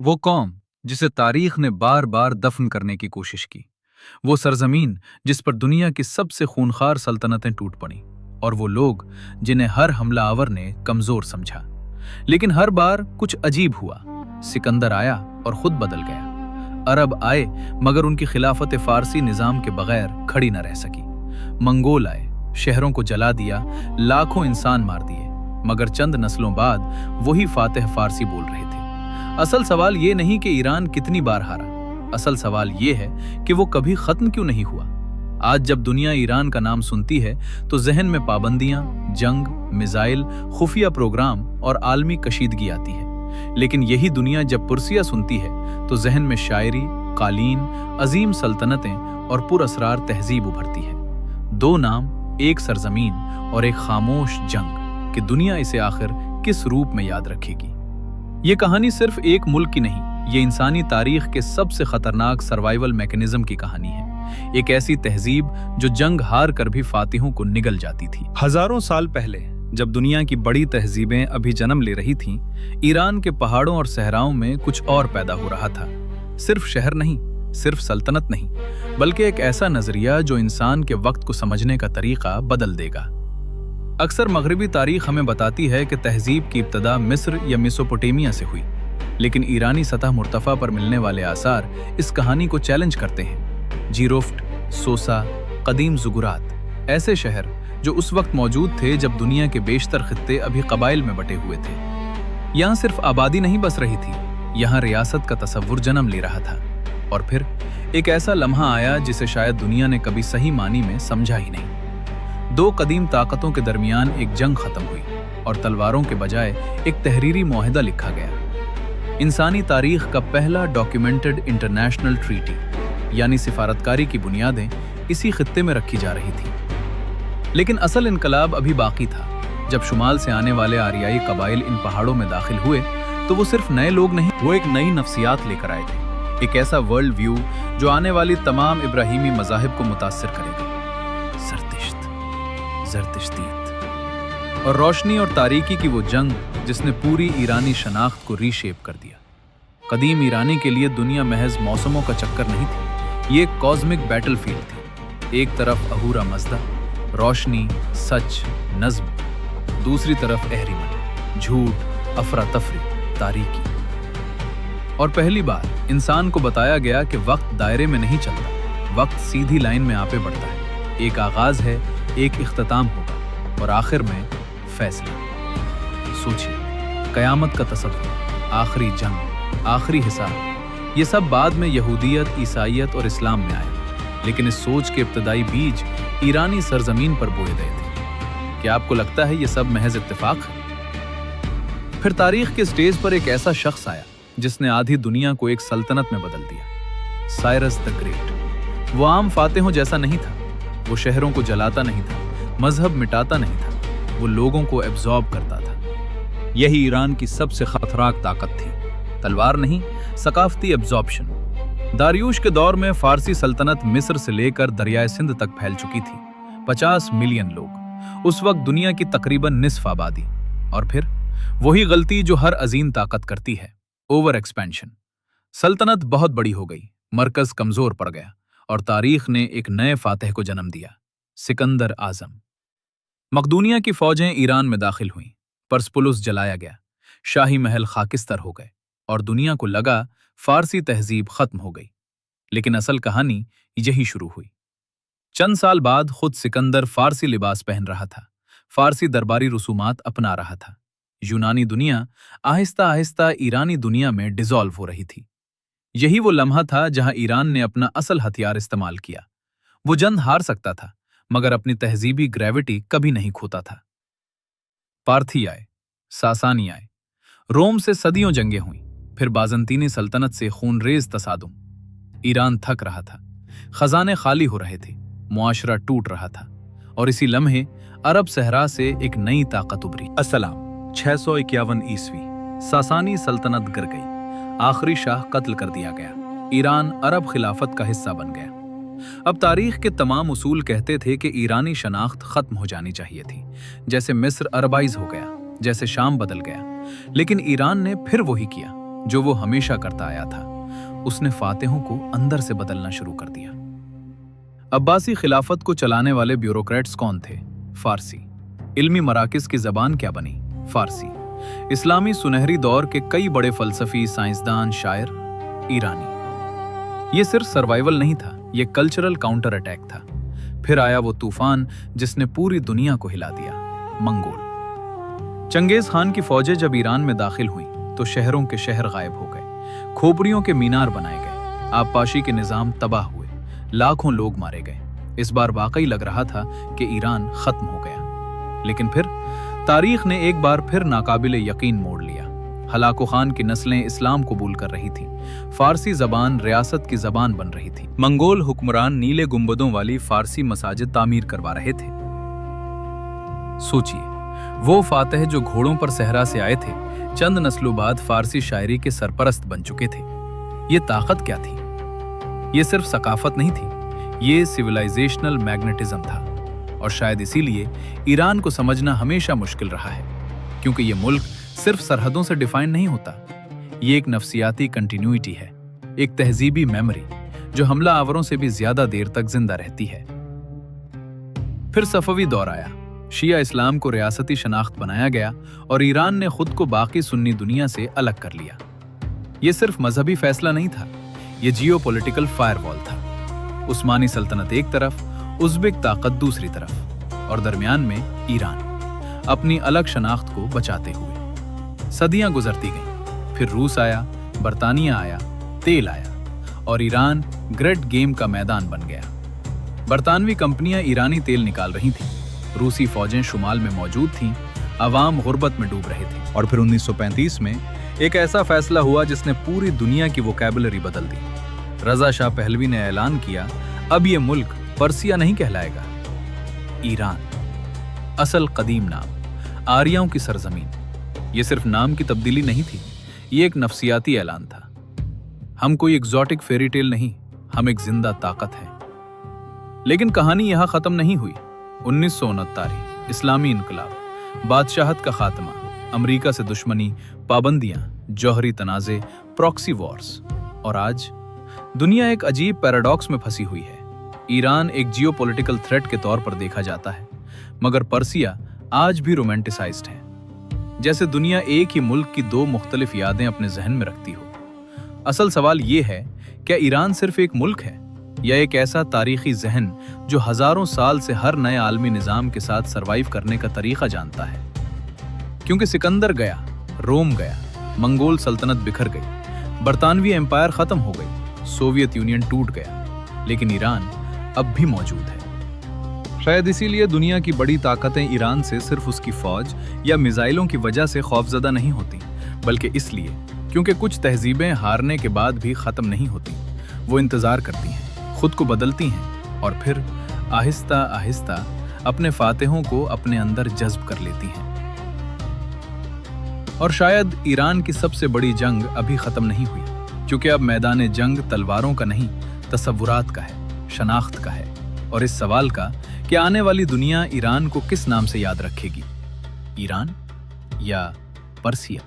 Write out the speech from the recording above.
वो कौम जिसे तारीख ने बार बार दफन करने की कोशिश की, वो सरजमीन जिस पर दुनिया की सबसे खूनखार सल्तनतें टूट पड़ी, और वो लोग जिन्हें हर हमला आवर ने कमजोर समझा। लेकिन हर बार कुछ अजीब हुआ। सिकंदर आया और खुद बदल गया। अरब आए मगर उनकी खिलाफत फारसी निजाम के बगैर खड़ी न रह सकी। मंगोल आए, शहरों को जला दिया, लाखों इंसान मार दिए, मगर चंद नस्लों बाद वही फातिह फारसी बोल रहे थे। असल सवाल ये नहीं कि ईरान कितनी बार हारा, असल सवाल ये है कि वो कभी खत्म क्यों नहीं हुआ। आज जब दुनिया ईरान का नाम सुनती है तो जहन में पाबंदियां, जंग, मिसाइल, खुफिया प्रोग्राम और आलमी कशीदगी आती है। लेकिन यही दुनिया जब पुरसिया सुनती है तो जहन में शायरी, कालीन, अजीम सल्तनतें और पुरअसरार तहजीब उभरती है। दो नाम, एक सरजमीन और एक खामोश जंग कि दुनिया इसे आखिर किस रूप में याद रखेगी। ये कहानी सिर्फ एक मुल्क की नहीं, ये इंसानी तारीख के सबसे खतरनाक सर्वाइवल मैकेनिज्म की कहानी है। एक ऐसी तहजीब जो जंग हार कर भी फातिहों को निगल जाती थी। हजारों साल पहले जब दुनिया की बड़ी तहजीबें अभी जन्म ले रही थीं, ईरान के पहाड़ों और सहराओं में कुछ और पैदा हो रहा था। सिर्फ शहर नहीं, सिर्फ सल्तनत नहीं, बल्कि एक ऐसा नजरिया जो इंसान के वक्त को समझने का तरीका बदल देगा। अक्सर मगरबी तारीख हमें बताती है कि तहजीब की इब्तदा मिस्र या मेसोपोटामिया से हुई, लेकिन ईरानी सतह मुर्तफा पर मिलने वाले आसार इस कहानी को चैलेंज करते हैं। जीरोफ्ट, सोसा, कदीम जुगुरात, ऐसे शहर जो उस वक्त मौजूद थे जब दुनिया के बेशतर खित्ते अभी कबाइल में बटे हुए थे। यहाँ सिर्फ आबादी नहीं बस रही थी, यहाँ रियासत का तसव्वुर जन्म ले रहा था। और फिर एक ऐसा लम्हा आया जिसे शायद दुनिया ने कभी सही मानी में समझा ही नहीं। दो कदीम ताकतों के दरमियान एक जंग खत्म हुई और तलवारों के बजाय एक तहरीरी मुआहिदा लिखा गया। इंसानी तारीख का पहला डॉक्यूमेंटेड इंटरनेशनल ट्रीटी यानी सिफारतकारी की बुनियादें इसी खित्ते में रखी जा रही थी। लेकिन असल इनकलाब अभी बाकी था। जब शुमाल से आने वाले आरियाई कबाइल इन पहाड़ों में दाखिल हुए तो वो सिर्फ नए लोग नहीं, वो एक नई नफ्सियात लेकर आए थे। एक ऐसा वर्ल्ड व्यू जो आने वाली तमाम इब्राहिमी मज़ाहिब को मुतासिर करेगा। जरतिश्तीत और रोशनी और तारीकी की वो जंग जिसने पूरी ईरानी शनाख्त को रीशेप कर दिया। कदीम ईरानी के लिए दुनिया महज मौसमों का चक्कर नहीं थी, ये एक कॉस्मिक बैटलफील्ड थी। एक तरफ अहूरा मज़दा, रोशनी, सच, नज़्म, दूसरी तरफ अहरिमन, झूठ, अफरा तफरी, तारीकी। और पहली बार इंसान को बताया गया कि वक्त दायरे में नहीं चलता, वक्त सीधी लाइन में आपे बढ़ता है। एक आगाज है, एक इख्तिताम होगा और आखिर में फैसला। सोचिए, कयामत का तसव्वुर, आखिरी जंग, आखिरी हिसाब, ये सब बाद में यहूदियत, ईसाईयत और इस्लाम में आया। लेकिन इस सोच के इब्तदाई बीज ईरानी सरजमीन पर बोए गए थे। क्या आपको लगता है ये सब महज इत्तेफाक है? फिर तारीख के स्टेज पर एक ऐसा शख्स आया जिसने आधी दुनिया को एक सल्तनत में बदल दिया। Cyrus the great. वो आम फातिहों जैसा नहीं था, वो शहरों को जलाता नहीं था, मजहब मिटाता नहीं था, वो लोगों को एब्जॉर्ब करता था। यही ईरान की सबसे खतरनाक ताकत थी, तलवार नहीं, सकाफती एब्जॉर्प्शन। दारियूश के दौर में फारसी सल्तनत मिस्र से लेकर दरियाए सिंध तक फैल चुकी थी। 50 मिलियन लोग, उस वक्त दुनिया की तकरीबन निस्फ आबादी। और फिर वही गलती जो हर अजीम ताकत करती है, ओवर एक्सपेंशन। सल्तनत बहुत बड़ी हो गई, मरकज कमजोर पड़ गया और तारीख ने एक नए फातिह को जन्म दिया, सिकंदर आजम। मकदूनिया की फौजें ईरान में दाखिल हुईं, परस्पुलुस जलाया गया, शाही महल खाकिस्तर हो गए और दुनिया को लगा फारसी तहजीब खत्म हो गई। लेकिन असल कहानी यही शुरू हुई। चंद साल बाद खुद सिकंदर फारसी लिबास पहन रहा था, फारसी दरबारी रसूमात अपना रहा था। यूनानी दुनिया आहिस्ता आहिस्ता ईरानी दुनिया में डिसॉल्व हो रही थी। यही वो लम्हा था जहां ईरान ने अपना असल हथियार इस्तेमाल किया। वो जंग हार सकता था मगर अपनी तहजीबी ग्रेविटी कभी नहीं खोता था। पार्थी आए, सासानी आए, रोम से सदियों जंगें हुईं, फिर बाजंतीनी सल्तनत से खूनरेज तसादुम। ईरान थक रहा था, खजाने खाली हो रहे थे, मुआशरा टूट रहा था, और इसी लम्हे अरब सहरा से एक नई ताकत उभरी। अस्सलाम 651 ईस्वी, सासानी सल्तनत गिर गई, आखिरी शाह कत्ल कर दिया गया, ईरान अरब खिलाफत का हिस्सा बन गया। अब तारीख के तमाम उसूल कहते थे कि ईरानी शनाख्त खत्म हो जानी चाहिए थी, जैसे मिस्र अरबाइज हो गया, जैसे शाम बदल गया। लेकिन ईरान ने फिर वही किया, जो वो हमेशा करता आया था। उसने फातिहों को अंदर से बदलना शुरू कर दिया। अब्बासी खिलाफत को चलाने वाले ब्यूरोक्रेट्स कौन थे? फारसी। इल्मी मराकिज की जबान क्या बनी? फारसी। इस्लामी सुनहरी दौर के कई बड़े फलसफी, साइंसदान, शायर ईरानी। ये सिर्फ सर्वाइवल नहीं था, ये कल्चरल काउंटर अटैक था। फिर आया वो तूफान जिसने पूरी दुनिया को हिला दिया, मंगोल। चंगेज खान की फौजें जब ईरान में दाखिल हुई तो शहरों के शहर गायब हो गए, खोपड़ियों के मीनार बनाए गए, आबपाशी के निजाम तबाह हुए, लाखों लोग मारे गए। इस बार वाकई लग रहा था कि ईरान खत्म हो गया। लेकिन फिर तारीख ने एक बार फिर नाकाबिले यकीन मोड़ लिया। हलाको खान की नस्लें इस्लाम कबूल कर रही थीं। फारसी जबान रियासत की जबान बन रही थी। मंगोल हुक्मरान नीले गुंबदों वाली फारसी मसाजिद तामीर करवा रहे थे। सोचिए, वो फातह जो घोड़ों पर सहरा से आए थे, चंद नस्लों बाद फारसी शायरी के सरपरस्त बन चुके थे। ये ताकत क्या थी? ये सिर्फ सकाफत नहीं थी, ये सिविलाइजेशनल मैग्नेटिज्म था। और शायद इसीलिए ईरान को समझना हमेशा मुश्किल रहा है, क्योंकि ये मुल्क सिर्फ सरहदों से डिफाइन नहीं होता। ये एक नफ्सियाती कंटिन्यूटी है, एक तहजीबी मेमोरी जो हमला आवरों से भी ज्यादा देर तक जिंदा रहती है। फिर सफवी दौर आया, शिया इस्लाम को रियासती शनाख्त बनाया गया और ईरान ने खुद को बाकी सुन्नी दुनिया से अलग कर लिया। ये सिर्फ मजहबी फैसला नहीं था, ये जियोपॉलिटिकल फायरवॉल था। उस्मानी सल्तनत एक तरफ, उज़्बेक ताकत दूसरी तरफ, और दरमियान में ईरान अपनी अलग शनाख्त को बचाते हुए। सदियां गुजरती गईं, फिर रूस आया, बरतानिया आया, तेल आया, और ईरान ग्रेट गेम का मैदान बन गया। बरतानवी कंपनियां ईरानी तेल निकाल रही थीं, रूसी फौजें शुमाल में मौजूद थीं, अवाम गुर्बत में डूब रहे थे। और फिर 1935 में एक ऐसा फैसला हुआ जिसने पूरी दुनिया की वोकैबुलरी बदल दी। रजा शाह पहलवी ने ऐलान किया, अब ये मुल्क पर्सिया नहीं कहलाएगा, ईरान। असल कदीम नाम, आर्यों की सरजमीन। ये सिर्फ नाम की तब्दीली नहीं थी, ये एक नफ्सियाती ऐलान था। हम कोई एग्जॉटिक फेरी टेल नहीं, हम एक जिंदा ताकत हैं। लेकिन कहानी यहां खत्म नहीं हुई। 1969 इस्लामी इनकलाब, बादशाहत का खात्मा, अमेरिका से दुश्मनी, पाबंदियां, जौहरी तनाज़े, प्रॉक्सी वॉर्स। और आज दुनिया एक अजीब पैराडॉक्स में फंसी हुई है। ईरान एक जियोपॉलिटिकल थ्रेट के तौर पर देखा जाता है, मगर पर्सिया आज भी रोमांटिसाइज्ड है, जैसे दुनिया एक ही मुल्क की दो मुख्तलिफ यादें अपने जहन में रखती हो। असल सवाल ये है, क्या ईरान सिर्फ एक मुल्क है या एक ऐसा तारीखी जहन जो हजारों साल से हर नए आलमी निजाम के साथ सरवाइव करने का तरीका जानता है? क्योंकि सिकंदर गया, रोम गया, मंगोल सल्तनत बिखर गई, बरतानवी एम्पायर खत्म हो गई, सोवियत यूनियन टूट गया, लेकिन ईरान अब भी मौजूद है। शायद इसीलिए दुनिया की बड़ी ताकतें ईरान से सिर्फ उसकी फौज या मिसाइलों की वजह से खौफजदा नहीं होती, बल्कि इसलिए क्योंकि कुछ तहजीबें हारने के बाद भी खत्म नहीं होती। वो इंतजार करती हैं, खुद को बदलती हैं, और फिर आहिस्ता आहिस्ता अपने फातिहों को अपने अंदर जज्ब कर लेती हैं। और शायद ईरान की सबसे बड़ी जंग अभी खत्म नहीं हुई, क्योंकि अब मैदान जंग तलवारों का नहीं, तसव्वुरात का है, शनाख्त का है, और इस सवाल का कि आने वाली दुनिया ईरान को किस नाम से याद रखेगी, ईरान या पर्सिया।